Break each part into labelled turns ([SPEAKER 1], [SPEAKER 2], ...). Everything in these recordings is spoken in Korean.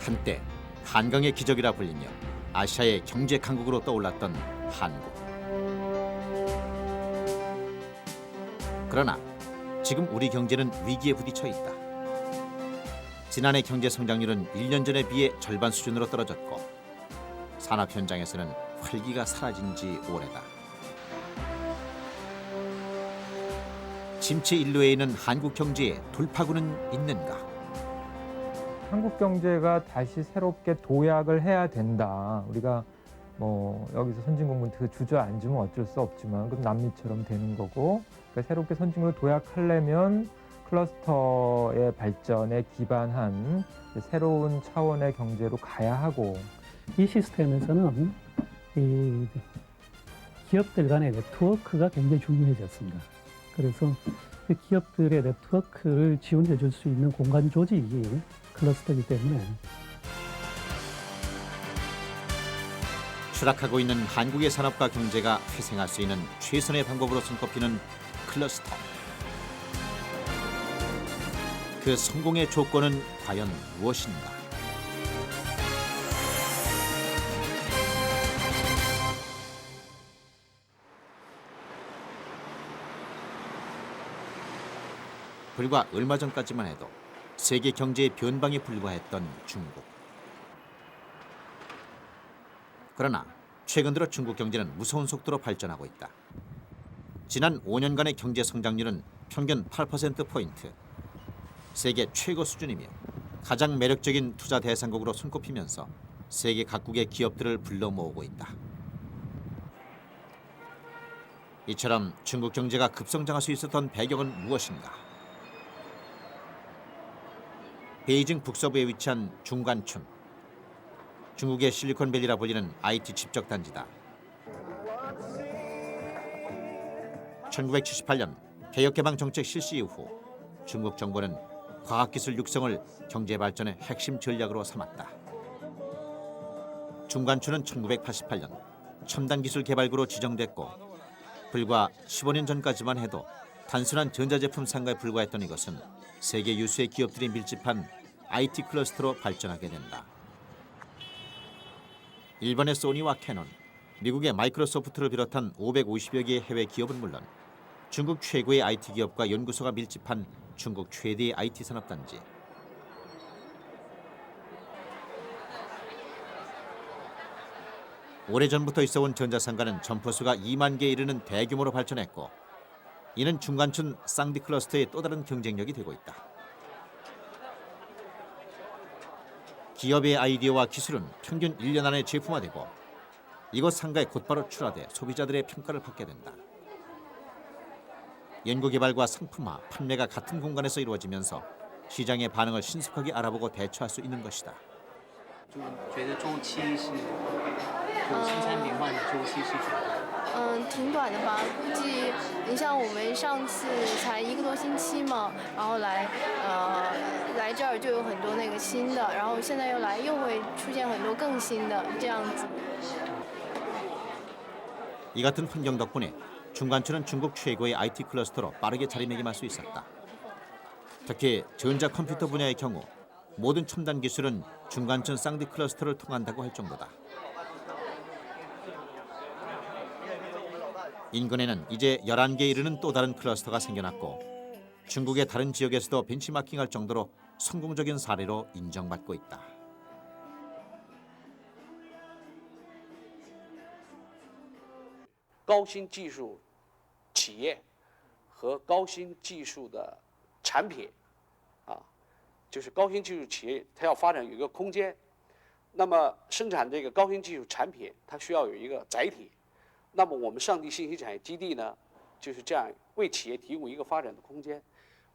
[SPEAKER 1] 한때 한강의 기적이라 불리며 아시아의 경제 강국으로 떠올랐던 한국. 그러나 지금 우리 경제는 위기에 부딪혀 있다. 지난해 경제 성장률은 1년 전에 비해 절반 수준으로 떨어졌고 산업 현장에서는 활기가 사라진 지 오래다. 침체 인로에 있는 한국 경제에 돌파구는 있는가?
[SPEAKER 2] 한국 경제가 다시 새롭게 도약을 해야 된다. 우리가 뭐 여기서 선진국은 그 주저앉으면 어쩔 수 없지만 그럼 남미처럼 되는 거고, 그러니까 새롭게 선진국을 도약하려면 클러스터의 발전에 기반한 새로운 차원의 경제로 가야 하고,
[SPEAKER 3] 이 시스템에서는 이 기업들 간의 네트워크가 굉장히 중요해졌습니다. 그래서 그 기업들의 네트워크를 지원해 줄 수 있는 공간 조직이 클러스터이기 때문에
[SPEAKER 1] 추락하고 있는 한국의 산업과 경제가 회생할 수 있는 최선의 방법으로 손꼽히는 클러스터. 그 성공의 조건은 과연 무엇인가? 불과 얼마 전까지만 해도 세계 경제의 변방에 불과했던 중국. 그러나 최근 들어 중국 경제는 무서운 속도로 발전하고 있다. 지난 5년간의 경제 성장률은 평균 8%포인트, 세계 최고 수준이며 가장 매력적인 투자 대상국으로 손꼽히면서 세계 각국의 기업들을 불러 모으고 있다. 이처럼 중국 경제가 급성장할 수 있었던 배경은 무엇인가? 베이징 북서부에 위치한 중관춘. 중국의 실리콘밸리라 불리는 IT 집적 단지다. 1978년 개혁개방 정책 실시 이후 중국 정부는 과학기술 육성을 경제 발전의 핵심 전략으로 삼았다. 중관춘은 1988년 첨단 기술 개발구로 지정됐고 불과 15년 전까지만 해도 단순한 전자제품 상가에 불과했던 이것은 세계 유수의 기업들이 밀집한 IT 클러스터로 발전하게 된다. 일본의 소니와 캐논, 미국의 마이크로소프트를 비롯한 550여 개의 해외 기업은 물론 중국 최고의 IT 기업과 연구소가 밀집한 중국 최대의 IT 산업단지. 오래전부터 있어온 전자상가는 점포수가 2만 개에 이르는 대규모로 발전했고 이는 중관춘 쌍디 클러스터의 또 다른 경쟁력이 되고 있다. 기업의 아이디어와 기술은 평균 1년 안에 제품화되고 이곳 상가에 곧바로 출하돼 소비자들의 평가를 받게 된다. 연구개발과 상품화, 판매가 같은 공간에서 이루어지면서 시장의 반응을 신속하게 알아보고 대처할 수 있는 것이다.
[SPEAKER 4] 觉得周期是就新产品换的周期是觉得
[SPEAKER 5] 挺短的吧，估计你像我们上次才1个多星期嘛，然后来这儿就有很多那个新的，然后现在又来又会出现很多更新的这样子。
[SPEAKER 1] 이 같은 환경 덕분에 중관춘은 중국 최고의 IT 클러스터로 빠르게 자리매김할 수 있었다. 특히 전자 컴퓨터 분야의 경우 모든 첨단 기술은 중관춘 쌍디 클러스터를 통한다고 할 정도다. 인근에는 이제 11개에 이르는 또 다른 클러스터가 생겨났고 중국의 다른 지역에서도 벤치마킹할 정도로 성공적인 사례로 인정받고 있다.
[SPEAKER 6] 高新技术企业和高新技术的产品，就是高新技术企业它要发展有一个空间，那么生产这个高新技术产品，它需要有一个载体。那么我们上地信息产业基地呢，就是这样为企业提供一个发展的空间，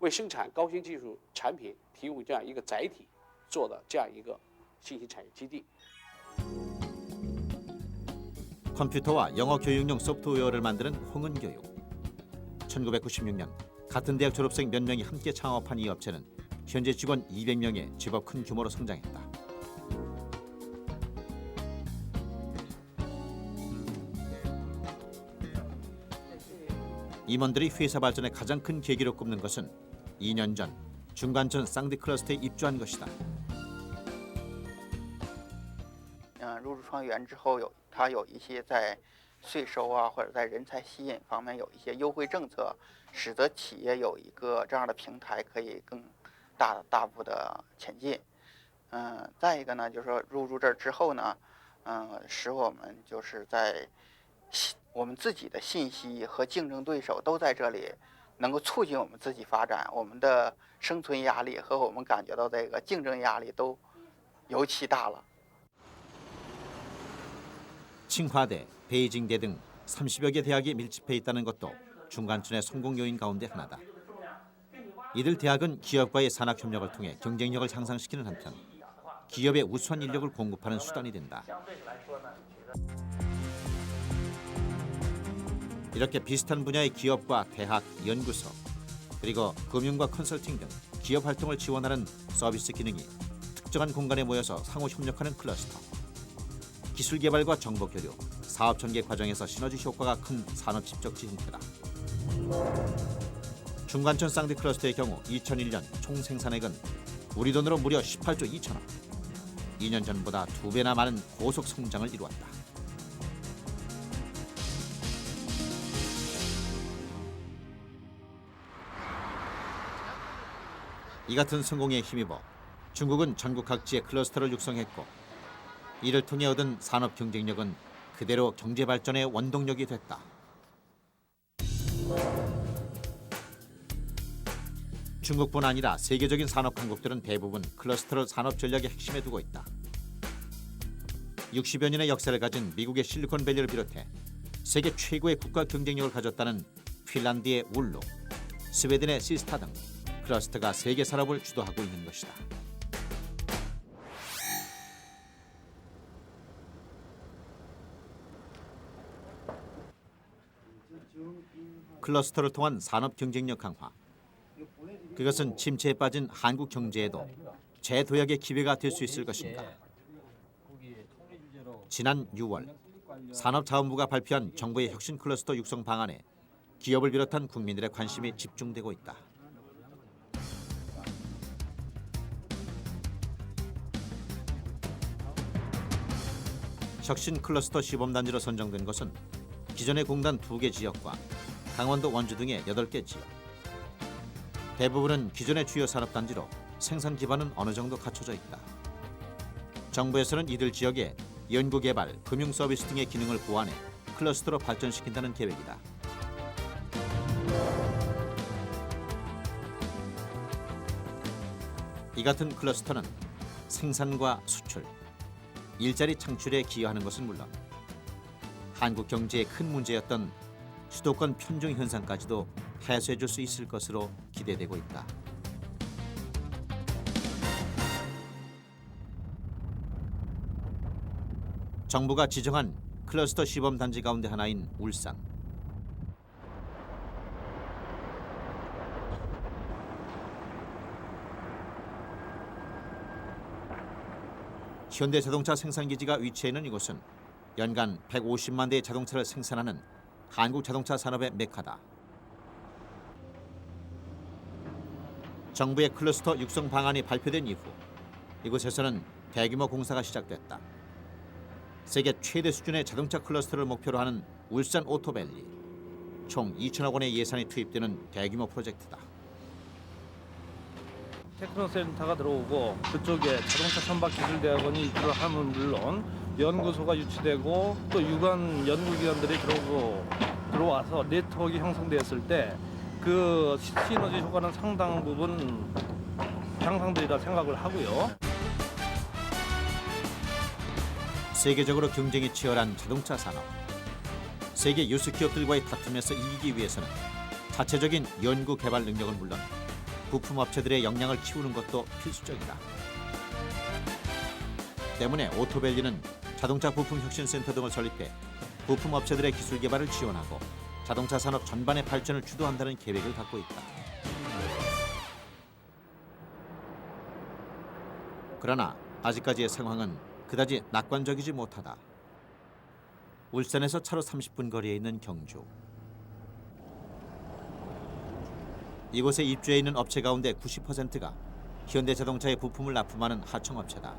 [SPEAKER 6] 为生产高新技术产品提供这样一个载体，做的这样一个信息产业基地。
[SPEAKER 1] 컴퓨터와 영어 교육용 소프트웨어를 만드는 홍은교육. 1996년 같은 대학 졸업생 몇 명이 함께 창업한 이 업체는 현재 직원 200명의 제법 큰 규모로 성장했다. 임원들이 회사 발전의 가장 큰 계기로 꼽는 것은 2년 전 중관춘 쌍디 클러스터에 입주한 것이다.
[SPEAKER 7] 创园之后它有一些在税收啊或者在人才吸引方面有一些优惠政策，使得企业有一个这样的平台可以更大步的前进。再一个呢，就是说入驻这儿之后呢，使我们就是在我们自己的信息和竞争对手都在这里，能够促进我们自己发展，我们的生存压力和我们感觉到这个竞争压力都尤其大了。
[SPEAKER 1] 칭화대, 베이징대 등 30여 개 대학이 밀집해 있다는 것도 중간촌의 성공 요인 가운데 하나다. 이들 대학은 기업과의 산학 협력을 통해 경쟁력을 향상시키는 한편 기업의 우수한 인력을 공급하는 수단이 된다. 이렇게 비슷한 분야의 기업과 대학, 연구소, 그리고 금융과 컨설팅 등 기업 활동을 지원하는 서비스 기능이 특정한 공간에 모여서 상호 협력하는 클러스터. 기술 개발과 정보 교류, 사업 전개 과정에서 시너지 효과가 큰 산업 집적지 형태다. 중간촌 쌍디 클러스터의 경우 2001년 총 생산액은 우리 돈으로 무려 18조 2천억. 2년 전보다 2배나 많은 고속 성장을 이루었다. 이 같은 성공에 힘입어 중국은 전국 각지의 클러스터를 육성했고 이를 통해 얻은 산업 경쟁력은 그대로 경제 발전의 원동력이 됐다. 중국뿐 아니라 세계적인 산업 강국들은 대부분 클러스터를 산업 전략의 핵심에 두고 있다. 60여 년의 역사를 가진 미국의 실리콘밸리를 비롯해 세계 최고의 국가 경쟁력을 가졌다는 핀란드의 울루, 스웨덴의 시스타 등 클러스터가 세계 산업을 주도하고 있는 것이다. 클러스터를 통한 산업 경쟁력 강화. 그것은 침체에 빠진 한국 경제에도 재도약의 기회가 될 수 있을 것인가. 지난 6월 산업자원부가 발표한 정부의 혁신 클러스터 육성 방안에 기업을 비롯한 국민들의 관심이 집중되고 있다. 혁신 클러스터 시범단지로 선정된 것은 기존의 공단 2개 지역과 강원도 원주 등의 8개 지역. 대부분은 기존의 주요 산업단지로 생산 기반은 어느 정도 갖춰져 있다. 정부에서는 이들 지역에 연구개발, 금융서비스 등의 기능을 보완해 클러스터로 발전시킨다는 계획이다. 이 같은 클러스터는 생산과 수출, 일자리 창출에 기여하는 것은 물론 한국 경제의 큰 문제였던 수도권 편중 현상까지도 해소해 줄 수 있을 것으로 기대되고 있다. 정부가 지정한 클러스터 시범 단지 가운데 하나인 울산. 현대자동차 생산기지가 위치해 있는 이곳은 연간 150만 대의 자동차를 생산하는 한국 자동차 산업의 메카다. 정부의 클러스터 육성 방안이 발표된 이후 이곳에서는 대규모 공사가 시작됐다. 세계 최대 수준의 자동차 클러스터를 목표로 하는 울산 오토밸리. 총 2천억 원의 예산이 투입되는 대규모 프로젝트다.
[SPEAKER 8] 테크노센터가 들어오고 그쪽에 자동차 선박기술대학원이 들어가면 물론 연구소가 유치되고 또 유관 연구기관들이 들어와서 네트워크가 형성되었을 때 그 시너지 효과는 상당 부분 향상되리라 생각을 하고요.
[SPEAKER 1] 세계적으로 경쟁이 치열한 자동차 산업. 세계 유수 기업들과의 다툼에서 이기기 위해서는 자체적인 연구 개발 능력은 물론 부품 업체들의 역량을 키우는 것도 필수적이다. 때문에 오토밸리는 자동차 부품 혁신센터 등을 설립해 부품 업체들의 기술 개발을 지원하고 자동차 산업 전반의 발전을 주도한다는 계획을 갖고 있다. 그러나 아직까지의 상황은 그다지 낙관적이지 못하다. 울산에서 차로 30분 거리에 있는 경주. 이곳에 입주해 있는 업체 가운데 90%가 현대자동차의 부품을 납품하는 하청업체다.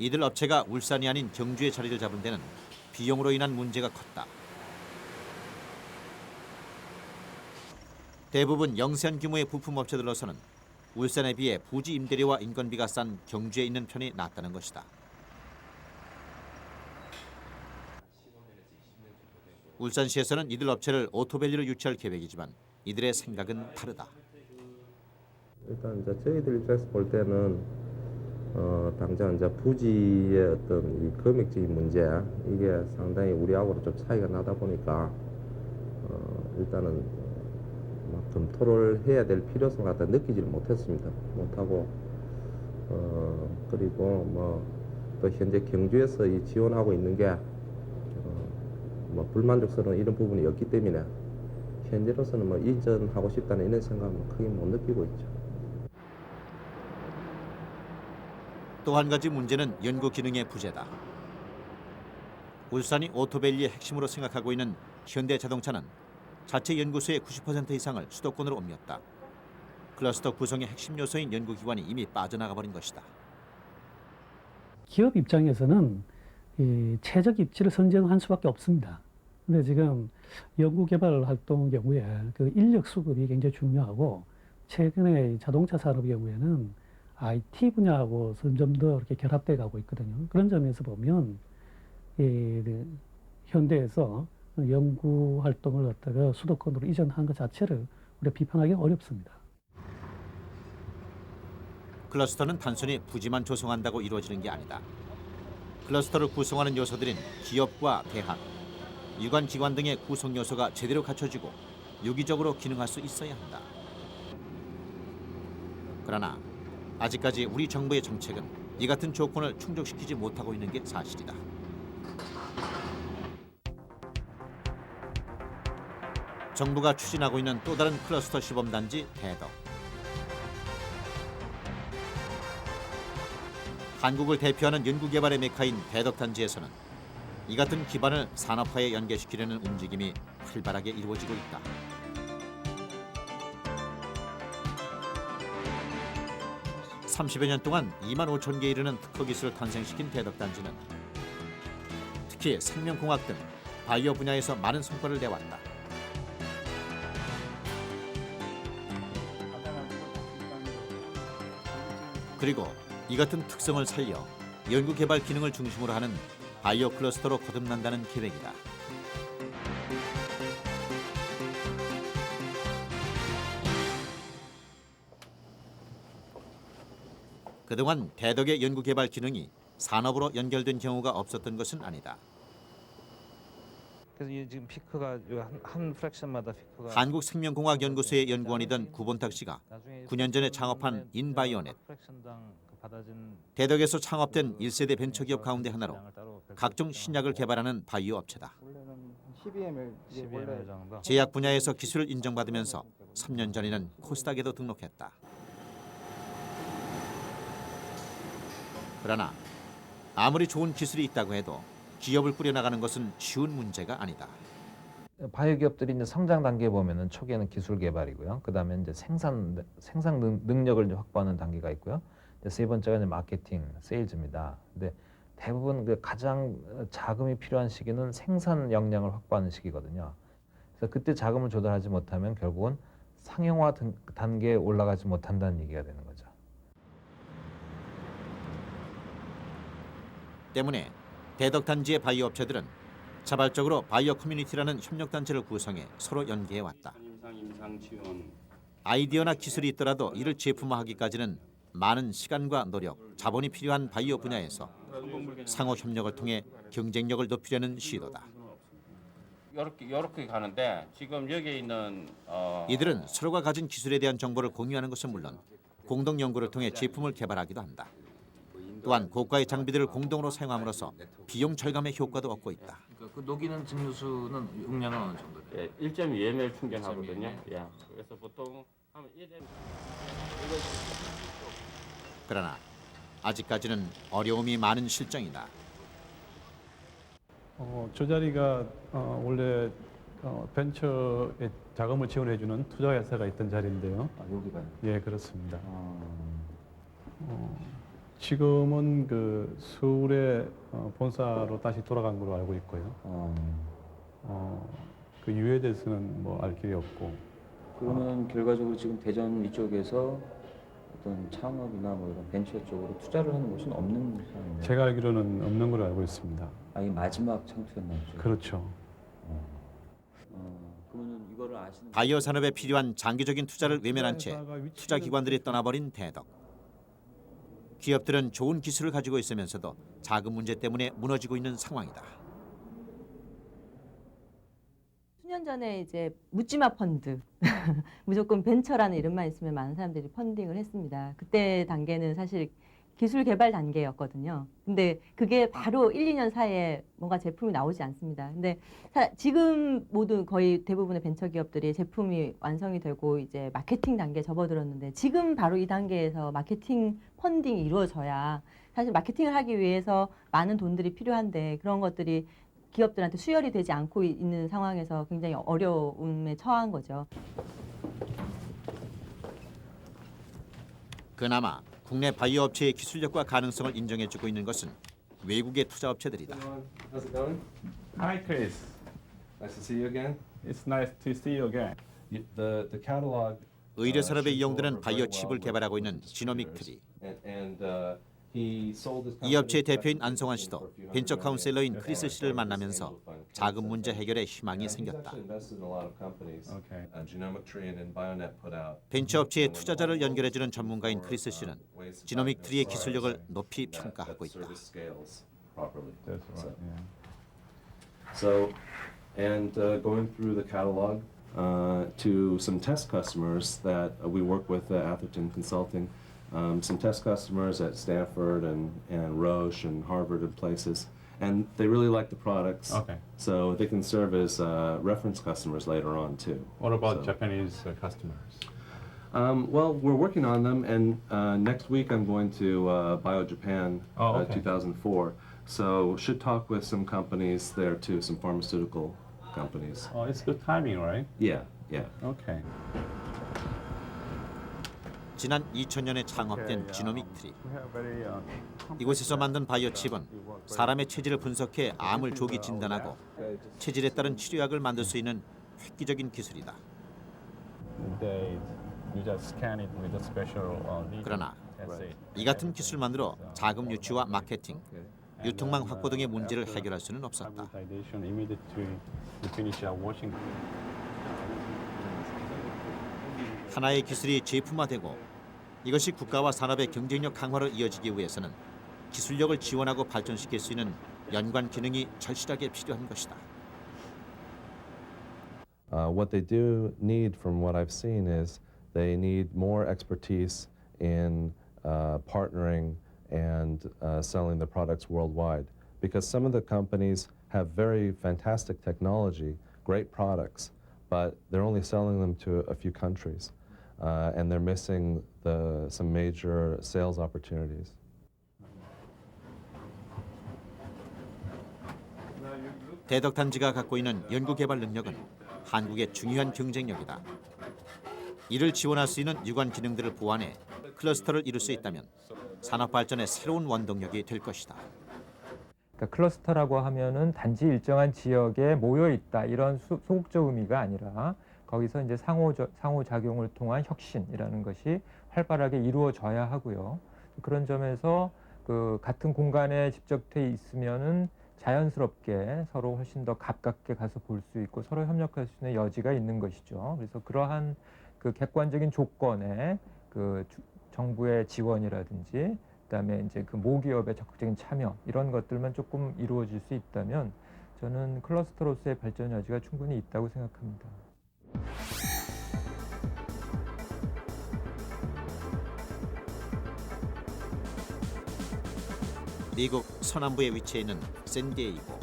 [SPEAKER 1] 이들 업체가 울산이 아닌 경주에 자리를 잡은 데는 비용으로 인한 문제가 컸다. 대부분 영세한 규모의 부품 업체들로서는 울산에 비해 부지 임대료와 인건비가 싼 경주에 있는 편이 낫다는 것이다. 울산시에서는 이들 업체를 오토밸리로 유치할 계획이지만 이들의 생각은 다르다.
[SPEAKER 9] 일단 이제 저희들 입장에서 볼 때는 당장 이제 부지의 어떤 이 금액적인 문제 이게 상당히 우리하고는 좀 차이가 나다 보니까 일단은 막 검토를 해야 될 필요성 갖다 느끼지를 못했습니다. 못하고 그리고 뭐 또 현재 경주에서 이 지원하고 있는 게 뭐 불만족스러운 이런 부분이 없기 때문에 현재로서는 뭐 이전하고 싶다는 이런 생각은 크게 못 느끼고 있죠.
[SPEAKER 1] 또 한 가지 문제는 연구 기능의 부재다. 울산이 오토밸리의 핵심으로 생각하고 있는 현대자동차는 자체 연구소의 90% 이상을 수도권으로 옮겼다. 클러스터 구성의 핵심 요소인 연구기관이 이미 빠져나가 버린 것이다.
[SPEAKER 3] 기업 입장에서는 이 최적 입지를 선정한 수밖에 없습니다. 근데 지금 연구개발 활동 경우에 그 인력 수급이 굉장히 중요하고 최근에 자동차 산업 경우에는 IT 분야하고 점점 더 이렇게 결합돼 가고 있거든요. 그런 점에서 보면 현대에서 연구 활동을 갖다가 수도권으로 이전한 것 자체를 우리가 비판하기 어렵습니다.
[SPEAKER 1] 클러스터는 단순히 부지만 조성한다고 이루어지는 게 아니다. 클러스터를 구성하는 요소들인 기업과 대학, 유관기관 등의 구성 요소가 제대로 갖춰지고 유기적으로 기능할 수 있어야 한다. 그러나 아직까지 우리 정부의 정책은 이 같은 조건을 충족시키지 못하고 있는 게 사실이다. 정부가 추진하고 있는 또 다른 클러스터 시범단지 대덕. 한국을 대표하는 연구개발의 메카인 대덕단지에서는 이 같은 기반을 산업화에 연계시키려는 움직임이 활발하게 이루어지고 있다. (30여 년) 동안 2만 5천 개에 이르는 특허 기술을 탄생시킨 대덕단지는 특히 생명공학 등 바이오 분야에서 많은 성과를 내왔다. 그리고 이 같은 특성을 살려 연구개발 기능을 중심으로 하는 바이오 클러스터로 거듭난다는 계획이다. 그동안 대덕의 연구개발 기능이 산업으로 연결된 경우가 없었던 것은 아니다.
[SPEAKER 8] 그래서 이 지금 피크가 한 프랙션마다 피크가
[SPEAKER 1] 한국생명공학연구소의 연구원이던 구본탁 씨가 9년 전에 창업한 인바이오넷. 대덕에서 창업된 1세대 벤처기업 가운데 하나로 각종 신약을 개발하는 바이오 업체다. 제약 분야에서 기술을 인정받으면서 3년 전에는 코스닥에도 등록했다. 그러나 아무리 좋은 기술이 있다고 해도 기업을 꾸려나가는 것은 쉬운 문제가 아니다.
[SPEAKER 10] 바이오 기업들이 이제 성장 단계에 보면은 초기에는 기술 개발이고요. 그다음에 이제 생산 능력을 이제 확보하는 단계가 있고요. 세 번째가 이제 마케팅, 세일즈입니다. 근데 대부분 그 가장 자금이 필요한 시기는 생산 역량을 확보하는 시기거든요. 그래서 그때 자금을 조달하지 못하면 결국은 상용화 단계에 올라가지 못한다는 얘기가 되는 거죠.
[SPEAKER 1] 때문에 대덕단지의 바이오 업체들은 자발적으로 바이오 커뮤니티라는 협력단체를 구성해 서로 연계해왔다. 아이디어나 기술이 있더라도 이를 제품화하기까지는 많은 시간과 노력, 자본이 필요한 바이오 분야에서 상호 협력을 통해 경쟁력을 높이려는 시도다.
[SPEAKER 11] 이렇게 가는데 지금 여기 있는
[SPEAKER 1] 이들은 서로가 가진 기술에 대한 정보를 공유하는 것은 물론 공동 연구를 통해 제품을 개발하기도 한다. 또한 고가의 장비들을 공동으로 사용함으로써 비용 절감의 효과도 얻고 있다.
[SPEAKER 10] 그 녹이는 증류수는 용량은 어느 정도 돼요?
[SPEAKER 11] 1.2ml 충전하거든요. 예. 그래서 보통 한 1m.
[SPEAKER 1] 그러나 아직까지는 어려움이 많은 실정이다.
[SPEAKER 12] 저 자리가 원래 벤처에 자금을 지원해주는 투자회사가 있던 자리인데요.
[SPEAKER 10] 여기가요?
[SPEAKER 12] 예, 그렇습니다. 지금은 그 서울의 본사로 다시 돌아간 걸로 알고 있고요. 그 이유에 대해서는 뭐 알 길이 없고.
[SPEAKER 13] 그러면 결과적으로 지금 대전 이쪽에서 어떤 창업이나 뭐 이런 벤처 쪽으로 투자를 하는 곳은 없는 상황인가요?
[SPEAKER 12] 제가 알기로는 없는 걸로 알고 있습니다.
[SPEAKER 13] 아, 이 마지막 창투였나요?
[SPEAKER 12] 그렇죠.
[SPEAKER 13] 그러면 이거를 아시는
[SPEAKER 1] 바이오 산업에 필요한 장기적인 투자를 외면한 채 투자 기관들이 떠나버린 대덕. 기업들은 좋은 기술을 가지고 있으면서도 자금 문제 때문에 무너지고 있는 상황이다.
[SPEAKER 14] 수년 전에 이제 묻지마 펀드, 무조건 벤처라는 이름만 있으면 많은 사람들이 펀딩을 했습니다. 그때 단계는 사실 기술 개발 단계였거든요. 근데 그게 바로 1, 2년 사이에 뭔가 제품이 나오지 않습니다. 근데 지금 모두 거의 대부분의 벤처 기업들이 제품이 완성이 되고 이제 마케팅 단계에 접어들었는데 지금 바로 이 단계에서 마케팅 펀딩이 이루어져야 사실 마케팅을 하기 위해서 많은 돈들이 필요한데 그런 것들이 기업들한테 수혈이 되지 않고 있는 상황에서 굉장히 어려움에 처한 거죠.
[SPEAKER 1] 그나마 국내 바이오 업체의 기술력과 가능성을 인정해주고 있는 것은 외국의 투자 업체들이다.
[SPEAKER 15] How's it going? Hi, Chris. Nice to see you again.
[SPEAKER 12] It's nice to see you again.
[SPEAKER 15] The catalog.
[SPEAKER 1] 의료 산업에 이용되는 바이오 칩을 개발하고 있는 지노믹 트리. 이 업체의 대표인 안성환 씨도 벤처 카운셀러인 크리스 씨를 만나면서 자금 문제 해결에 희망이 생겼다. 벤처 업체의 투자자를 연결해주는 전문가인 크리스 씨는 지노믹 트리의 기술력을 높이 평가하고 있다.
[SPEAKER 15] So, and going through the catalog to some test customers that we work with at Atherton Consulting. Some test customers at Stanford and Roche and Harvard and places, and they really like the products.
[SPEAKER 12] Okay.
[SPEAKER 15] So they can serve as reference customers later on too.
[SPEAKER 12] What about Japanese customers?
[SPEAKER 15] Well, we're working on them, and next week I'm going to Bio Japan 2004. So should talk with some companies there too, some pharmaceutical companies.
[SPEAKER 12] Oh, it's good timing, right?
[SPEAKER 15] Yeah.
[SPEAKER 12] Okay.
[SPEAKER 1] 지난 2000년에 창업된 지노믹 트리. 이곳에서 만든 바이오 칩은 사람의 체질을 분석해 암을 조기 진단하고 체질에 따른 치료약을 만들 수 있는 획기적인 기술이다. 그러나 이 같은 기술만으로 자금 유치와 마케팅, 유통망 확보 등의 문제를 해결할 수는 없었다. 하나의 기술이 제품화되고 이것이 국가와 산업의 경쟁력 강화로 이어지기 위해서는 기술력을 지원하고 발전시킬 수 있는 연관 기능이 절실하게 필요한 것이다.
[SPEAKER 9] What they do need, from what I've seen, is they need more expertise in partnering and selling their products worldwide. Because some of the companies have very fantastic technology, great products, but they're only selling them to a few countries. And they're missing some major sales opportunities.
[SPEAKER 1] 대덕 단지가 갖고 있는 연구개발 능력은 한국의 중요한 경쟁력이다. 이를 지원할 수 있는 유관 기능들을 보완해 클러스터를 이룰 수 있다면 산업 발전의 새로운 원동력이 될 것이다.
[SPEAKER 2] 그러니까 클러스터라고 하면은 단지 일정한 지역에 모여 있다 이런 소극적 의미가 아니라 거기서 이제 상호작용을 통한 혁신이라는 것이 활발하게 이루어져야 하고요. 그런 점에서 그 같은 공간에 집적돼 있으면은 자연스럽게 서로 훨씬 더 가깝게 가서 볼 수 있고 서로 협력할 수 있는 여지가 있는 것이죠. 그래서 그러한 그 객관적인 조건에 그 정부의 지원이라든지 그다음에 이제 그 모기업의 적극적인 참여 이런 것들만 조금 이루어질 수 있다면 저는 클러스터로서의 발전 여지가 충분히 있다고 생각합니다.
[SPEAKER 1] 미국 서남부에 위치해 있는 샌디에이고.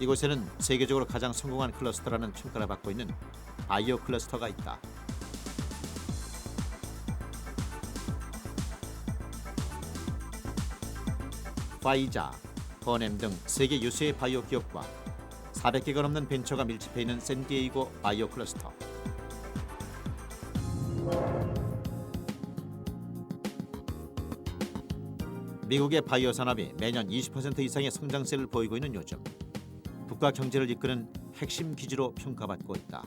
[SPEAKER 1] 이곳에는 세계적으로 가장 성공한 클러스터라는 평가를 받고 있는 바이오 클러스터가 있다. 파이자, 버넴 등 세계 유수의 바이오 기업과 400개가 넘는 벤처가 밀집해 있는 샌디에이고 바이오 클러스터. 미국의 바이오 산업이 매년 20% 이상의 성장세를 보이고 있는 요즘 국가 경제를 이끄는 핵심 기지로 평가받고 있다.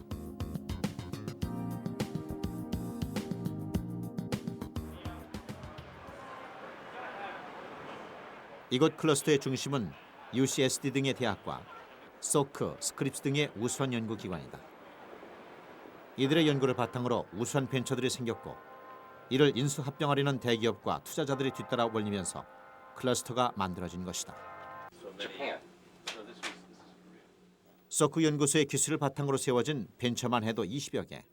[SPEAKER 1] 이곳 클러스터의 중심은 UCSD 등의 대학과 소크, 스크립스 등의 우수한 연구기관이다. 이들의 연구를 바탕으로 우수한 벤처들이 생겼고 이를 인수합병하려는 대기업과 투자자들이 뒤따라 몰리면서 클러스터가 만들어진 것이다. 소크 연구소의 기술을 바탕으로 세워진 벤처만 해도 20여 개.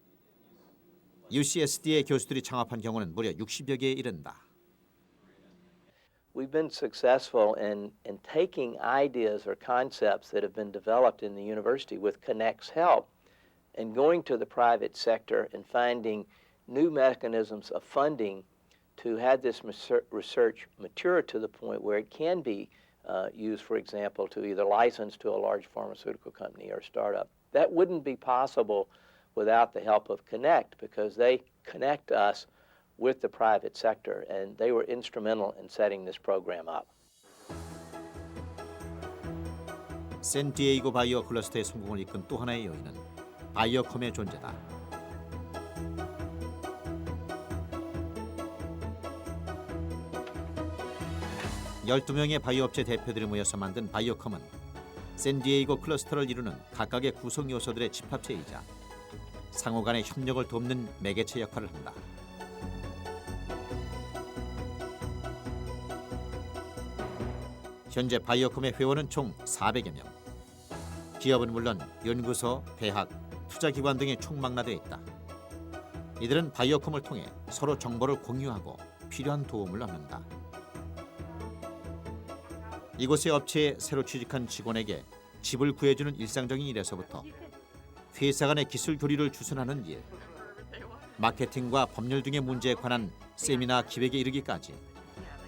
[SPEAKER 1] UCSD의 교수들이 창업한 경우는 무려 60여 개에 이른다.
[SPEAKER 16] We've been successful in taking ideas or concepts that have been developed in the university with Connect's help and going to the private sector and finding new mechanisms of funding to have this research mature to the point where it can be used, for example, to either license to a large pharmaceutical company or startup. That wouldn't be possible without the help of Connect because they connect us with the private sector, and they were instrumental in setting this program up.
[SPEAKER 1] 샌디에이고 바이오 클러스터의 성공을 이끈 또 하나의 요인은 바이오컴의 존재다. 열두 명의 바이오 업체 대표들이 모여서 만든 바이오컴은 샌디에이고 클러스터를 이루는 각각의 구성 요소들의 집합체이자 상호 간의 협력을 돕는 매개체 역할을 한다. 현재 바이오컴의 회원은 총 400여 명. 기업은 물론 연구소, 대학, 투자기관 등이 총망라되어 있다. 이들은 바이오컴을 통해 서로 정보를 공유하고 필요한 도움을 얻는다. 이곳의 업체에 새로 취직한 직원에게 집을 구해주는 일상적인 일에서부터 회사 간의 기술 교류를 주선하는 일, 마케팅과 법률 등의 문제에 관한 세미나 기획에 이르기까지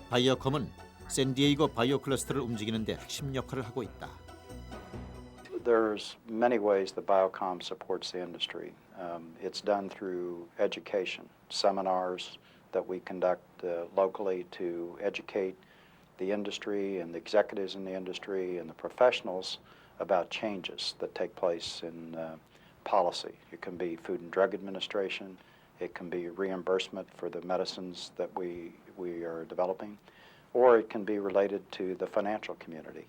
[SPEAKER 1] 바이오컴은 샌디에이고 바이오 클러스터를 움직이는 데 핵심 역할을 하고 있다.
[SPEAKER 17] There's many ways that Biocom supports the industry. It's done through education, seminars that we conduct locally to educate the industry and the executives in the industry and the professionals about changes that take place in policy. It can be Food and Drug Administration. It can be reimbursement for the medicines that we are developing. Or it can be related to the financial community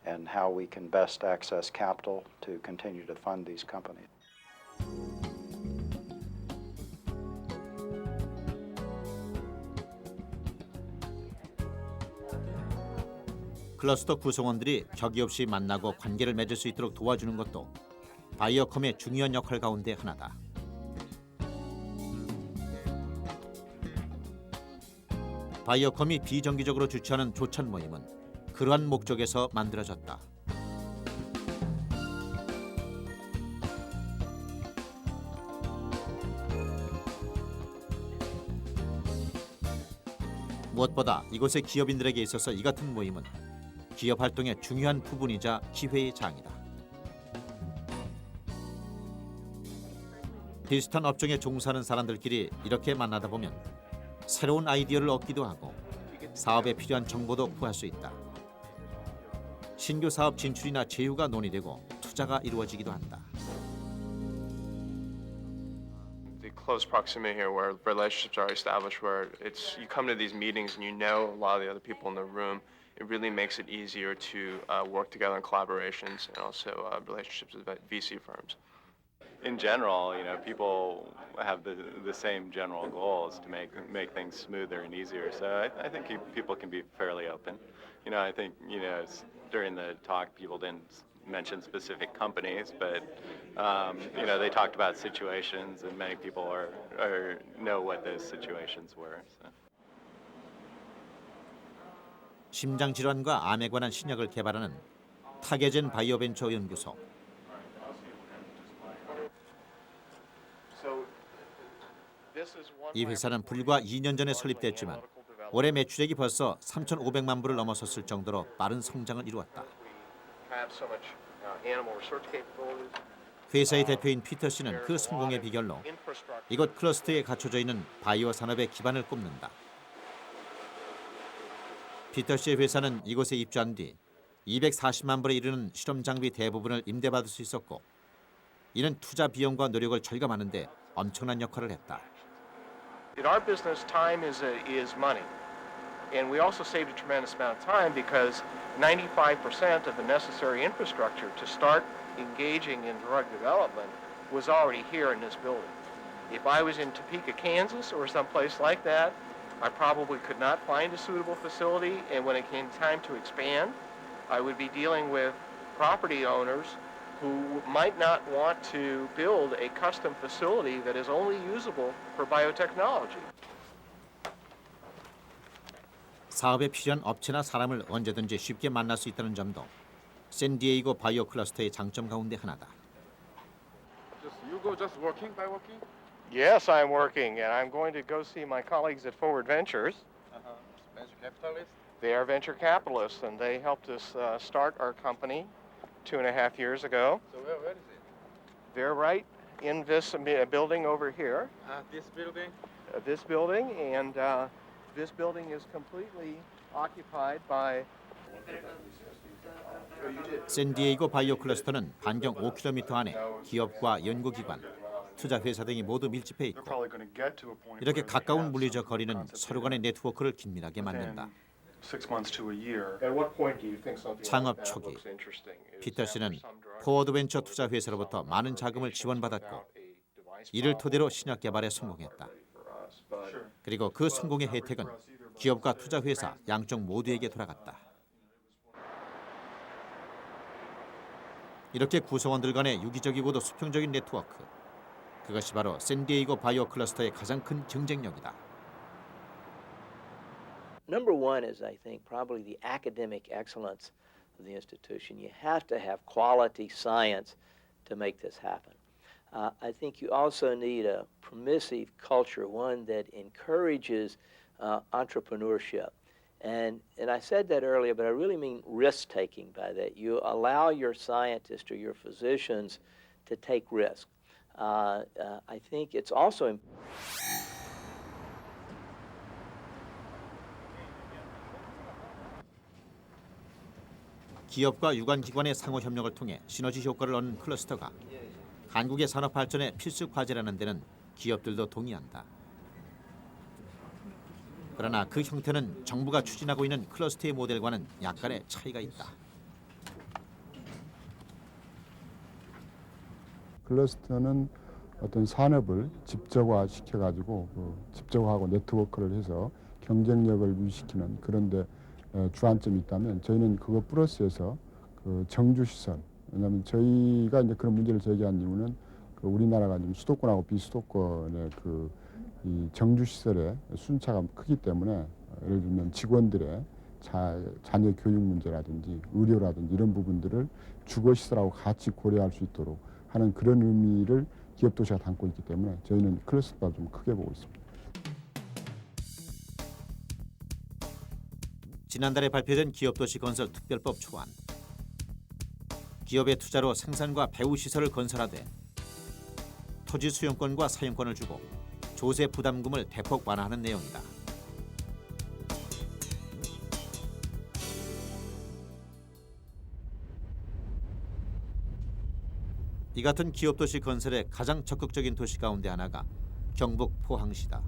[SPEAKER 17] and how we can best access capital to continue to fund these companies.
[SPEAKER 1] 클러스터 구성원들이 격의 없이 만나고 관계를 맺을 수 있도록 도와주는 것도 바이오컴의 중요한 역할 가운데 하나다. 바이오컴이 비정기적으로 주최하는 조찬 모임은 그러한 목적에서 만들어졌다. 무엇보다 이곳의 기업인들에게 있어서 이 같은 모임은 기업 활동의 중요한 부분이자 기회의 장이다. 비슷한 업종에 종사하는 사람들끼리 이렇게 만나다 보면 새로운 아이디어를 얻기도 하고 사업에 필요한 정보도 구할 수 있다. 신규 사업 진출이나 제휴가 논의되고 투자가 이루어지기도 한다.
[SPEAKER 18] The close proximity here where relationships are established, where it's you come to these meetings and you know a lot of the other people in the room, it really makes it easier to work together in collaborations and also relationships with VC firms.
[SPEAKER 19] In general, you know, people have the same general goals to make things smoother and easier. So I think people can be fairly open. You know, I think, you know, during the talk, people didn't mention specific companies, but you know, they talked about situations, and many people know what those situations were. So.
[SPEAKER 1] 심장 질환과 암에 관한 신약을 개발하는 타게젠 바이오벤처 연구소. 이 회사는 불과 2년 전에 설립됐지만 올해 매출액이 벌써 3,500만 불을 넘어섰을 정도로 빠른 성장을 이루었다. 회사의 대표인 피터 씨는 그 성공의 비결로 이곳 클러스터에 갖춰져 있는 바이오 산업의 기반을 꼽는다. 피터 씨의 회사는 이곳에 입주한 뒤 240만 불에 이르는 실험 장비 대부분을 임대받을 수 있었고 이는 투자 비용과 노력을 절감하는 데 엄청난 역할을 했다.
[SPEAKER 20] In our business, time is money. And we also saved a tremendous amount of time because 95% of the necessary infrastructure to start engaging in drug development was already here in this building. If I was in Topeka, Kansas, or someplace like that, I probably could not find a suitable facility, and when it came time to expand, I would be dealing with property owners who might not want to build a custom facility that is only usable for biotechnology.
[SPEAKER 1] 사업에 필요한 업체나 사람을 언제든지 쉽게 만날 수 있다는 점도 샌디에이고 바이오 클러스터의 장점 가운데 하나다.
[SPEAKER 20] You go just working by working? Yes, I'm working, and I'm going to go see my colleagues at Forward Ventures.
[SPEAKER 17] Venture capitalists?
[SPEAKER 20] They are venture capitalists, and they helped us start our company 2.5 years ago.
[SPEAKER 17] So where is it?
[SPEAKER 20] They're right in this building over here.
[SPEAKER 17] This building?
[SPEAKER 20] This building, and this building is completely occupied by.
[SPEAKER 1] 샌디에이고 바이오 클러스터는 반경 5km 안에 기업과 연구기관, 투자회사 등이 모두 밀집해 있고 이렇게 가까운 물리적 거리는 서로 간의 네트워크를 긴밀하게 만든다. 창업 초기, 피터 씨는 포워드 벤처 투자회사로부터 많은 자금을 지원받았고 이를 토대로 신약 개발에 성공했다. 그리고 그 성공의 혜택은 기업과 투자회사 양쪽 모두에게 돌아갔다. 이렇게 구성원들 간의 유기적이고도 수평적인 네트워크, 그것이 바로 샌디에이고 바이오 클러스터의 가장 큰 경쟁력이다.
[SPEAKER 16] Number one is, I think, probably the academic excellence of the institution. You have to have quality science to make this happen. I think you also need a permissive culture, one that encourages entrepreneurship. And I said that earlier, but I really mean risk-taking by that. You allow your scientists or your physicians to take risk. I think it's also
[SPEAKER 1] 기업과 유관기관의 상호 협력을 통해 시너지 효과를 얻는 클러스터가 한국의 산업 발전의 필수 과제라는 데는 기업들도 동의한다. 그러나 그 형태는 정부가 추진하고 있는 클러스터의 모델과는 약간의 차이가 있다.
[SPEAKER 21] 클러스터는 어떤 산업을 집적화시켜가지고 집적화하고 네트워크를 해서 경쟁력을 유지시키는 그런데 주안점이 있다면 저희는 그거 플러스해서 그 정주시설, 왜냐하면 저희가 이제 그런 문제를 제기한 이유는 우리나라가 지금 수도권하고 비수도권의 이 정주시설의 순차가 크기 때문에 예를 들면 직원들의 자녀 교육 문제라든지 의료라든지 이런 부분들을 주거시설하고 같이 고려할 수 있도록 하는 그런 의미를 기업도시가 담고 있기 때문에 저희는 클러스터가 좀 크게 보고 있습니다.
[SPEAKER 1] 지난달에 발표된 기업도시 건설 특별법 초안. 기업의 투자로 생산과 배후 시설을 건설하되 토지 수용권과 사용권을 주고 조세 부담금을 대폭 완화하는 내용이다. 이 같은 기업도시 건설의 가장 적극적인 도시 가운데 하나가 경북 포항시다.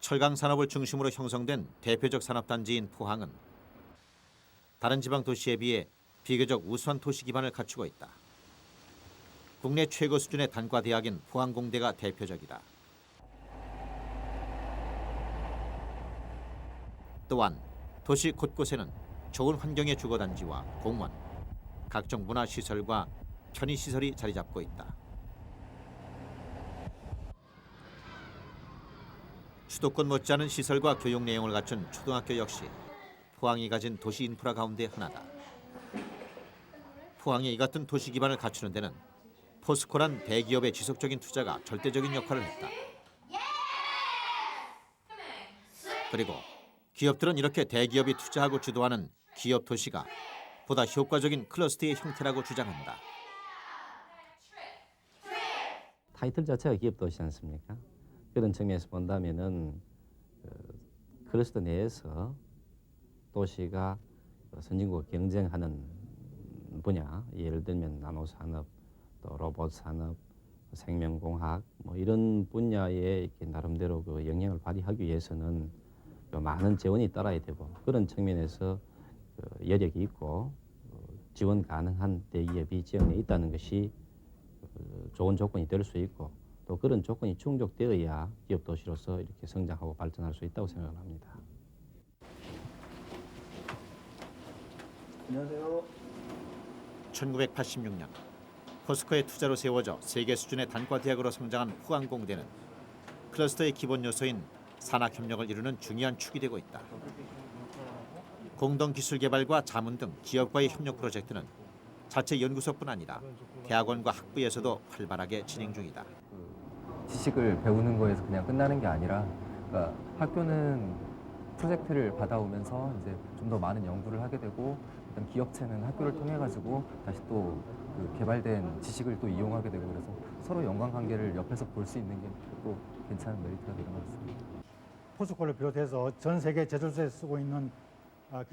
[SPEAKER 1] 철강 산업을 중심으로 형성된 대표적 산업단지인 포항은 다른 지방 도시에 비해 비교적 우수한 도시 기반을 갖추고 있다. 국내 최고 수준의 단과 대학인 포항공대가 대표적이다. 또한 도시 곳곳에는 좋은 환경의 주거단지와 공원, 각종 문화시설과 편의시설이 자리 잡고 있다. 수도권 못지않은 시설과 교육 내용을 갖춘 초등학교 역시 포항이 가진 도시 인프라 가운데 하나다. 포항이 이 같은 도시 기반을 갖추는 데는 포스코란 대기업의 지속적인 투자가 절대적인 역할을 했다. 그리고 기업들은 이렇게 대기업이 투자하고 주도하는 기업 도시가 보다 효과적인 클러스터의 형태라고 주장한다.
[SPEAKER 22] 타이틀 자체가 기업 도시지 않습니까?
[SPEAKER 13] 그런 측면에서 본다면은 클러스터 내에서 도시가 선진국과 경쟁하는 분야, 예를 들면 나노 산업, 또 로봇 산업, 생명공학 뭐 이런 분야에 이렇게 나름대로 그 영향을 발휘하기 위해서는 많은 재원이 따라야 되고 그런 측면에서 여력이 있고 지원 가능한 대기업이 지역 내에 있다는 것이 좋은 조건이 될 수 있고 또 그런 조건이 충족되어야 기업 도시로서 이렇게 성장하고 발전할 수 있다고 생각을 합니다.
[SPEAKER 4] 안녕하세요.
[SPEAKER 1] 1986년 포스코의 투자로 세워져 세계 수준의 단과 대학으로 성장한 후항공대는 클러스터의 기본 요소인 산학 협력을 이루는 중요한 축이 되고 있다. 공동 기술 개발과 자문 등 기업과의 협력 프로젝트는 자체 연구소뿐 아니라 대학원과 학부에서도 활발하게 진행 중이다.
[SPEAKER 22] 지식을 배우는 거에서 그냥 끝나는 게 아니라 그러니까 학교는 프로젝트를 받아오면서 이제 좀 더 많은 연구를 하게 되고 일단 기업체는 학교를 통해 가지고 다시 또 그 개발된 지식을 또 이용하게 되고 그래서 서로 연관 관계를 옆에서 볼 수 있는 게 또 괜찮은 메리트가 되는 것 같습니다.
[SPEAKER 23] 포스코를 비롯해서 전 세계 제조소에 쓰고 있는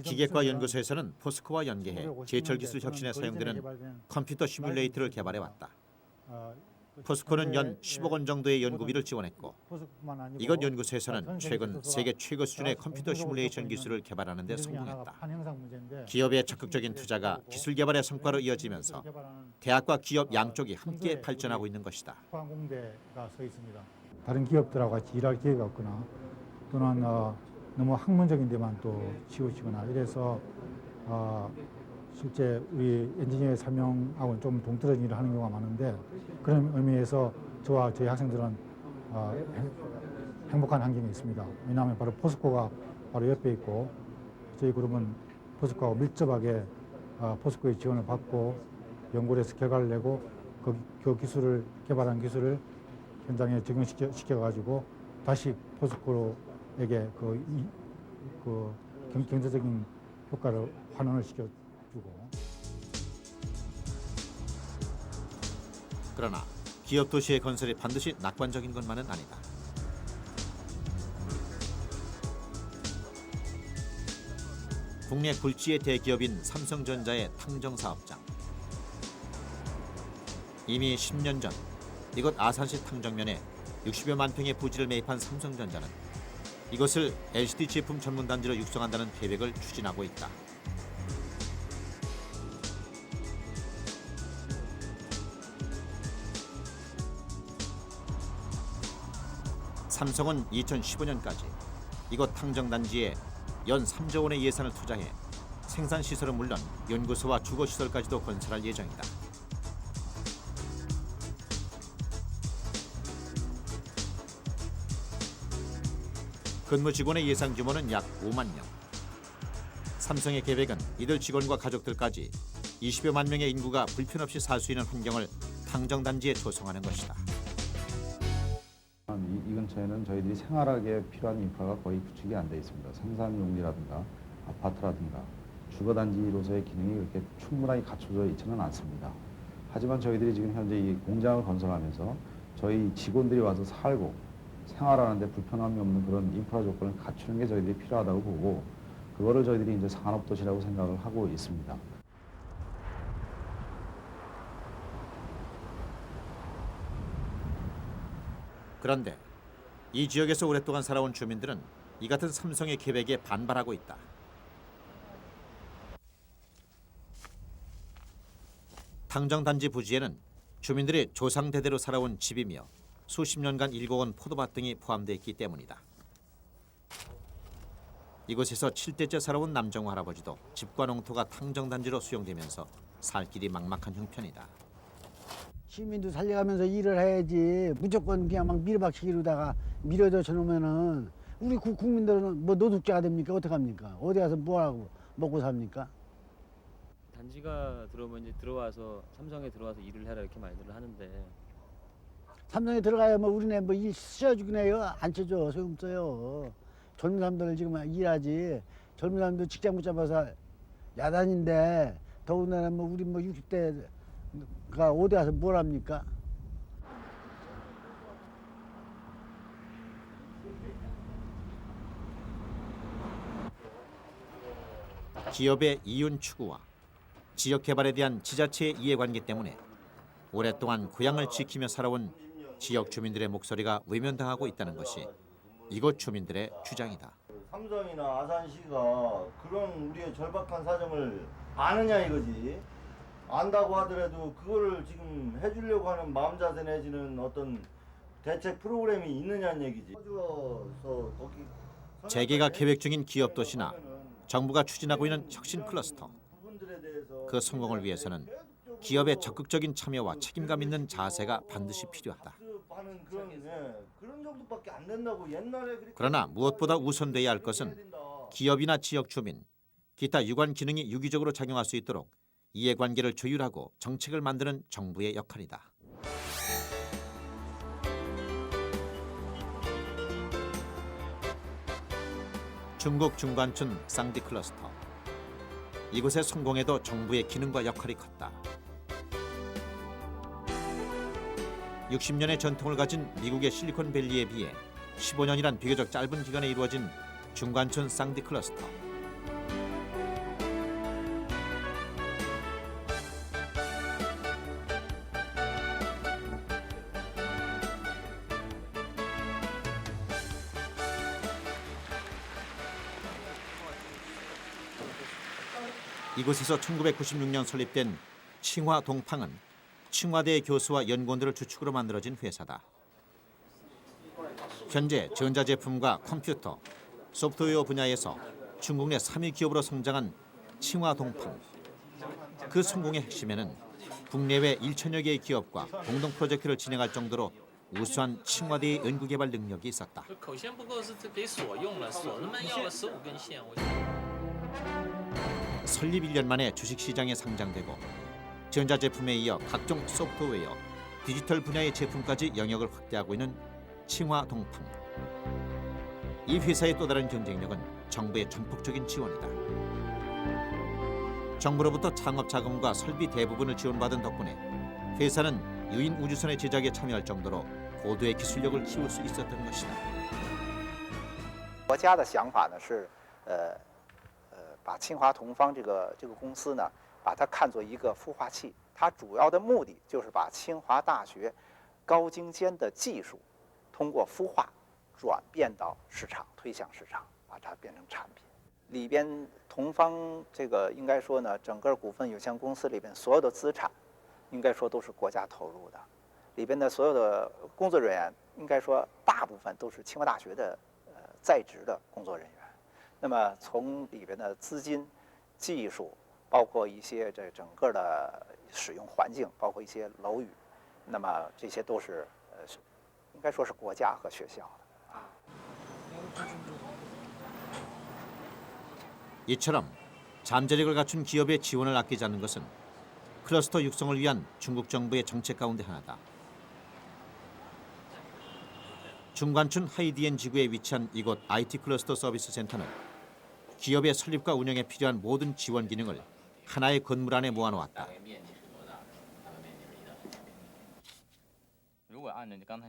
[SPEAKER 1] 기계과 연구소에서는 포스코와 연계해 제철 기술 혁신에 사용되는 컴퓨터 시뮬레이터를 개발해왔다. 포스코는 연 10억 원 정도의 연구비를 지원했고 이것 연구소에서는 최근 세계 최고 수준의 컴퓨터 시뮬레이션 기술을 개발하는 데 성공했다. 기업의 적극적인 투자가 기술 개발의 성과로 이어지면서 대학과 기업 양쪽이 함께 발전하고 있는 것이다.
[SPEAKER 23] 후항공대가 서 있습니다. 다른 기업들하고 같이 일할 기회가 없거나 또는 너무 학문적인 데만 또 치우치거나 이래서 실제 우리 엔지니어의 사명하고는 좀 동떨어진 일을 하는 경우가 많은데 그런 의미에서 저와 저희 학생들은 행복한 환경에 있습니다. 왜냐하면 바로 포스코가 바로 옆에 있고 저희 그룹은 포스코하고 밀접하게 포스코의 지원을 받고 연구를 해서 결과를 내고 그 기술을 개발한 기술을 현장에 적용시켜가지고 다시 포스코에게 그 경제적인 효과를 환원을 시켜주고.
[SPEAKER 1] 그러나 기업 도시의 건설이 반드시 낙관적인 것만은 아니다. 국내 굴지의 대기업인 삼성전자의 탕정 사업장. 이미 10년 전 이곳 아산시 탕정면에 60여만 평의 부지를 매입한 삼성전자는 이것을 LCD 제품 전문 단지로 육성한다는 계획을 추진하고 있다. 삼성은 2015년까지 이곳 탕정 단지에 연 3조 원의 예산을 투자해 생산 시설은 물론 연구소와 주거 시설까지도 건설할 예정이다. 근무 직원의 예상 규모는 약 5만 명. 삼성의 계획은 이들 직원과 가족들까지 20여만 명의 인구가 불편 없이 살 수 있는 환경을 탕정 단지에 조성하는 것이다.
[SPEAKER 24] 이 근처에는 저희들이 생활하기에 필요한 인프라가 거의 구축이 안 돼 있습니다. 생산용지라든가 아파트라든가 주거단지로서의 기능이 그렇게 충분하게 갖춰져 있지는 않습니다. 하지만 저희들이 지금 현재 이 공장을 건설하면서 저희 직원들이 와서 살고 생활하는데 불편함이 없는 그런 인프라 조건을 갖추는 게 저희들이 필요하다고 보고 그거를 저희들이 이제 산업도시라고 생각을 하고 있습니다.
[SPEAKER 1] 그런데 이 지역에서 오랫동안 살아온 주민들은 이 같은 삼성의 계획에 반발하고 있다. 탕정 단지 부지에는 주민들이 조상 대대로 살아온 집이며 수십 년간 일궈온 포도밭 등이 포함되어 있기 때문이다. 이곳에서 7대째 살아온 남정호 할아버지도 집과 농토가 탕정 단지로 수용되면서 살 길이 막막한 형편이다.
[SPEAKER 25] 시민도 살려가면서 일을 해야지 무조건 그냥 막 밀어박치기로다가 밀어져 놓으면은 우리 국민들은 뭐 노숙자가 됩니까? 어떡합니까? 어디 가서 뭐하고 먹고 삽니까?
[SPEAKER 13] 단지가 들어오면 이제 들어와서 삼성에 들어와서 일을 해라 이렇게 많이들 하는데
[SPEAKER 25] 삼성에 들어가야 뭐 우리네 뭐 일 씌워주긴 해요. 안 쳐줘. 소용없어요. 젊은 사람들 지금 일하지. 젊은 사람들 직장 못 잡아서 야단인데 더군다나 뭐 우리 뭐 60대가 어디 가서 뭘 합니까?
[SPEAKER 1] 기업의 이윤 추구와 지역 개발에 대한 지자체의 이해관계 때문에 오랫동안 고향을 지키며 살아온 지역 주민들의 목소리가 외면당하고 있다는 것이 이곳 주민들의 주장이다.
[SPEAKER 3] 삼성이나 아산시가 그런 우리의 절박한 사정을 아느냐 이거지. 안다고 하더라도 그거를 지금 해주려고 하는 마음 자세 내지는 어떤 대책 프로그램이 있느냐는 얘기지.
[SPEAKER 1] 재개가 계획 중인 기업 도시나 정부가 추진하고 있는 혁신 클러스터. 그 성공을 위해서는 기업의 적극적인 참여와 책임감 있는 자세가 반드시 필요하다.
[SPEAKER 3] 그런 정도밖에 안 된다고 옛날에.
[SPEAKER 1] 그러나 무엇보다 우선돼야 할 것은 기업이나 지역 주민, 기타 유관 기능이 유기적으로 작용할 수 있도록 이해관계를 조율하고 정책을 만드는 정부의 역할이다. 중국 중관촌 쌍디 클러스터. 이곳의 성공에도 정부의 기능과 역할이 컸다. 60년의 전통을 가진 미국의 실리콘밸리에 비해 15년이란 비교적 짧은 기간에 이루어진 중관촌 쌍디 클러스터. 이곳에서 1996년 설립된 칭화 동팡은 칭화대 교수와 연구원들을 주축으로 만들어진 회사다. 현재 전자제품과 컴퓨터, 소프트웨어 분야에서 중국 내 3위 기업으로 성장한 칭화 동팡. 그 성공의 핵심에는 국내외 1천여 개의 기업과 공동 프로젝트를 진행할 정도로 우수한 칭화대의 연구개발 능력이 있었다. 설립 1년 만에 주식시장에 상장되고 전자제품에 이어 각종 소프트웨어, 디지털 분야의 제품까지 영역을 확대하고 있는 칭화 동팡. 이 회사의 또 다른 경쟁력은 정부의 전폭적인 지원이다. 정부로부터 창업 자금과 설비 대부분을 지원받은 덕분에 회사는 유인 우주선의 제작에 참여할 정도로 고도의 기술력을 키울 수 있었던 것이다.
[SPEAKER 4] 国家的想法呢是，把清华同方这个公司呢，把它看作一个孵化器。它主要的目的就是把清华大学高精尖的技术，通过孵化转变到市场，推向市场，把它变成产品。里边同方这个应该说呢，整个股份有限公司里边所有的资产，应该说都是国家投入的。里边的所有的工作人员，应该说大部分都是清华大学的在职的工作人员。 那么从里边的资金、技术，包括一些这整个的使用环境，包括一些楼宇，那么这些都是应该说是国家和学校的。
[SPEAKER 1] 이처럼 잠재력을 갖춘 기업의 지원을 아끼지 않는 것은 클러스터 육성을 위한 중국 정부의 정책 가운데 하나다. 중관촌 하이디엔 지구에 위치한 이곳 IT 클러스터 서비스 센터는 기업의 설립과 운영에 필요한 모든 지원 기능을 하나의 건물 안에 모아놓았다.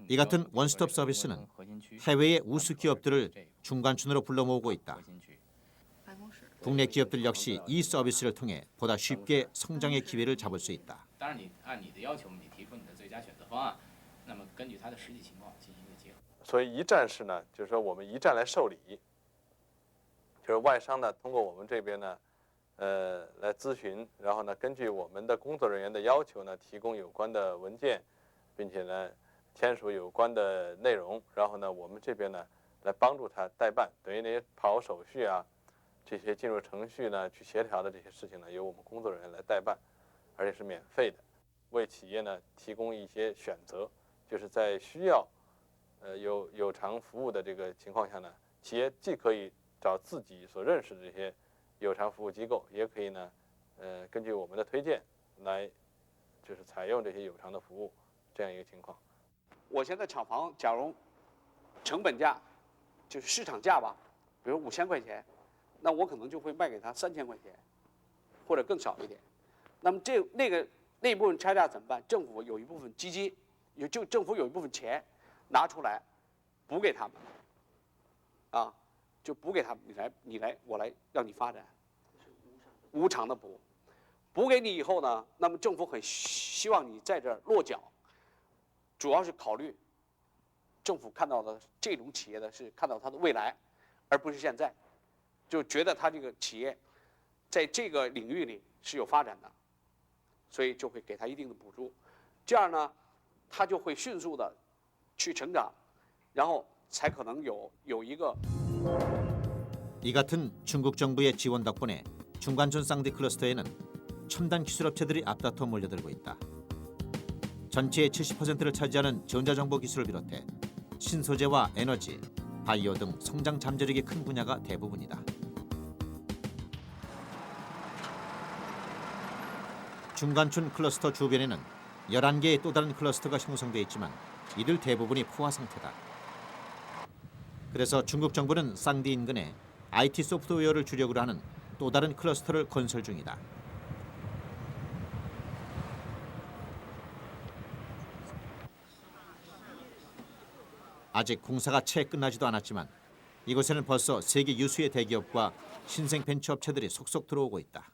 [SPEAKER 1] 이 같은 원스톱 서비스는 해외의 우수 기업들을 중관촌으로 불러 모으고 있다. 국내 기업들 역시 이 서비스를 통해 보다 쉽게 성장의 기회를 잡을 수 있다.
[SPEAKER 5] 所以一站式呢，就是说我们一站来受理，就是外商呢通过我们这边呢，来咨询，然后呢根据我们的工作人员的要求呢，提供有关的文件，并且呢签署有关的内容，然后呢我们这边呢来帮助他代办，等于那些跑手续啊，这些进入程序呢去协调的这些事情呢，由我们工作人员来代办，而且是免费的，为企业呢提供一些选择，就是在需要。 有偿服务的这个情况下呢，企业既可以找自己所认识的这些有偿服务机构，也可以呢，根据我们的推荐来，就是采用这些有偿的服务，这样一个情况。
[SPEAKER 6] 我现在厂房，假如成本价就是市场价吧，比如5000块钱，那我可能就会卖给他3000块钱，或者更少一点。那么那一部分差价怎么办？政府有一部分基金，政府有一部分钱。 拿出来，补给他们，啊，就补给他们，你来，我来让你发展，无偿的补，补给你以后呢，那么政府很希望你在这儿落脚，主要是考虑政府看到的这种企业的是看到它的未来，而不是现在，就觉得它这个企业在这个领域里是有发展的，所以就会给它一定的补助，这样呢，它就会迅速的去成长，然后才可能有一个。
[SPEAKER 1] 이 같은 중국 정부의 지원 덕분에 중간촌 쌍디 클러스터에는 첨단 기술 업체들이 앞다퉈 몰려들고 있다. 전체의 70%를 차지하는 전자정보 기술을 비롯해 신소재와 에너지, 바이오 등 성장 잠재력이 큰 분야가 대부분이다. 중간촌 클러스터 주변에는 11개의 또 다른 클러스터가 형성돼 있지만 이들 대부분이 포화 상태다. 그래서 중국 정부는 쌍디 인근에 IT 소프트웨어를 주력으로 하는 또 다른 클러스터를 건설 중이다. 아직 공사가 채 끝나지도 않았지만 이곳에는 벌써 세계 유수의 대기업과 신생 벤처업체들이 속속 들어오고 있다.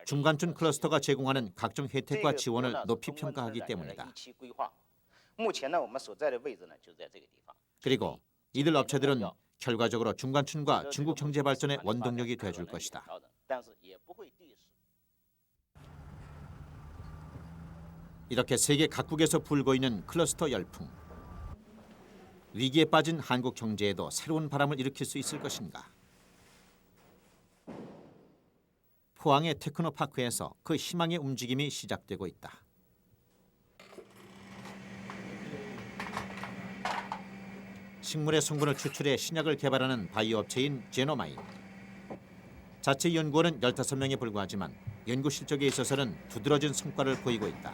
[SPEAKER 1] 중간촌 클러스터가 제공하는 각종 혜택과 지원을 높이 평가하기 때문이다. 그리고 이들 업체들은 결과적으로 중간촌과 중국 경제 발전의 원동력이 돼줄 것이다. 이렇게 세계 각국에서 불고 있는 클러스터 열풍. 위기에 빠진 한국 경제에도 새로운 바람을 일으킬 수 있을 것인가? 포항의 테크노파크에서 그 희망의 움직임이 시작되고 있다. 식물의 성분을 추출해 신약을 개발하는 바이오 업체인 제노마인. 자체 연구원은 15명에 불과하지만 연구 실적에 있어서는 두드러진 성과를 보이고 있다.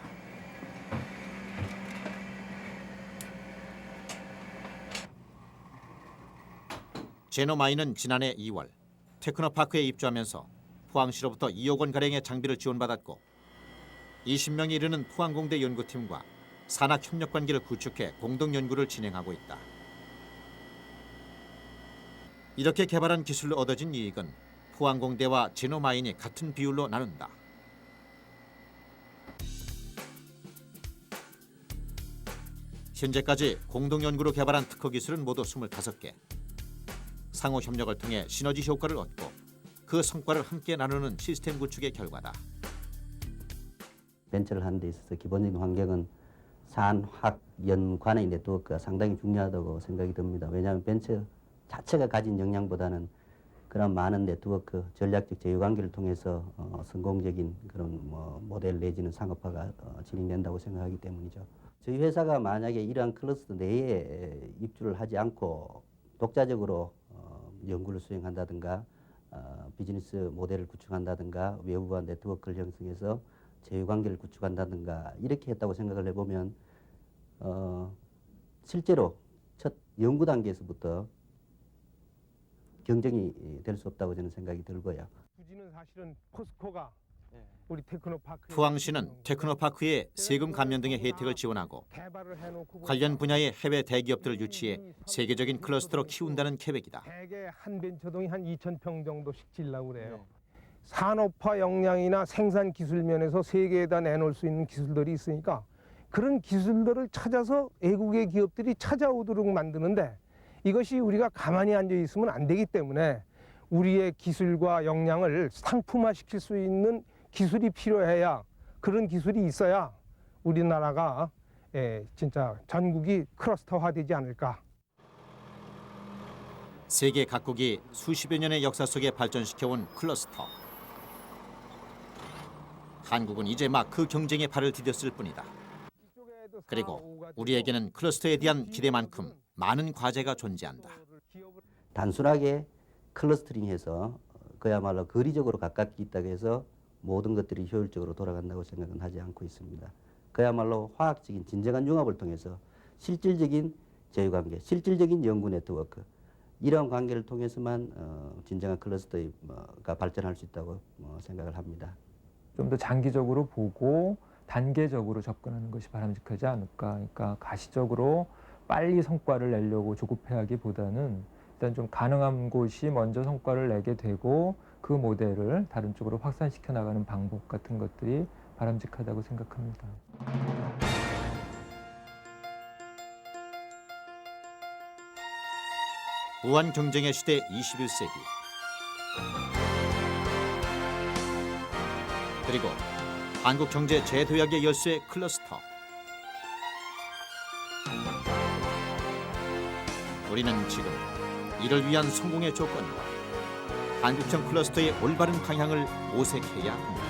[SPEAKER 1] 제노마인은 지난해 2월 테크노파크에 입주하면서 포항시로부터 2억 원 가량의 장비를 지원받았고 20명에 이르는 포항공대 연구팀과 산학협력 관계를 구축해 공동 연구를 진행하고 있다. 이렇게 개발한 기술로 얻어진 이익은 포항공대와 제노마인이 같은 비율로 나눈다. 현재까지 공동 연구로 개발한 특허 기술은 모두 25개. 상호 협력을 통해 시너지 효과를 얻고 그 성과를 함께 나누는 시스템 구축의 결과다.
[SPEAKER 7] 벤처를 하는 데 있어서 기본적인 환경은 산학연관의 네트워크가 상당히 중요하다고 생각이 듭니다. 왜냐하면 벤처 자체가 가진 역량보다는 그런 많은 네트워크, 전략적 제휴관계를 통해서 성공적인 그런 모델 내지는 상업화가 진행된다고 생각하기 때문이죠. 저희 회사가 만약에 이러한 클러스터 내에 입주를 하지 않고 독자적으로 연구를 수행한다든가 비즈니스 모델을 구축한다든가 외부와 네트워크를 형성해서 제휴관계를 구축한다든가 이렇게 했다고 생각을 해보면 실제로 첫 연구 단계에서부터 경쟁이 될 수 없다고 저는 생각이 들고요.
[SPEAKER 8] 부지는 사실은 포스코가 우리 테크노파크
[SPEAKER 1] 포항시는 테크노파크에 세금 감면 등의 혜택을 지원하고 관련 분야의 해외 대기업들을 유치해 세계적인 클러스터로 키운다는 계획이다.
[SPEAKER 8] 대개 한 벤처동이 한 2,000평 정도씩 지으려고 그래요. 산업화 역량이나 생산 기술 면에서 세계에다 내놓을 수 있는 기술들이 있으니까 그런 기술들을 찾아서 외국의 기업들이 찾아오도록 만드는데 이것이 우리가 가만히 앉아 있으면 안 되기 때문에 우리의 기술과 역량을 상품화시킬 수 있는 기술이 필요해야 그런 기술이 있어야 우리나라가 진짜 전국이 클러스터화되지 않을까.
[SPEAKER 1] 세계 각국이 수십여 년의 역사 속에 발전시켜온 클러스터. 한국은 이제 막 그 경쟁에 발을 디뎠을 뿐이다. 그리고 우리에게는 클러스터에 대한 기대만큼 많은 과제가 존재한다.
[SPEAKER 7] 단순하게 클러스터링해서 그야말로 거리적으로 가깝게 있다고 해서 모든 것들이 효율적으로 돌아간다고 생각은 하지 않고 있습니다. 그야말로 화학적인 진정한 융합을 통해서 실질적인 제휴관계, 실질적인 연구 네트워크 이러한 관계를 통해서만 진정한 클러스터가 발전할 수 있다고 생각을 합니다.
[SPEAKER 2] 좀 더 장기적으로 보고 단계적으로 접근하는 것이 바람직하지 않을까. 그러니까 가시적으로 빨리 성과를 내려고 조급해하기보다는 일단 좀 가능한 곳이 먼저 성과를 내게 되고 그 모델을 다른 쪽으로 확산시켜 나가는 방법 같은 것들이 바람직하다고 생각합니다.
[SPEAKER 1] 무한 경쟁의 시대 21세기. 그리고 한국 경제 재도약의 열쇠 클러스터. 우리는 지금 이를 위한 성공의 조건과 한국형 클러스터의 올바른 방향을 모색해야 합니다.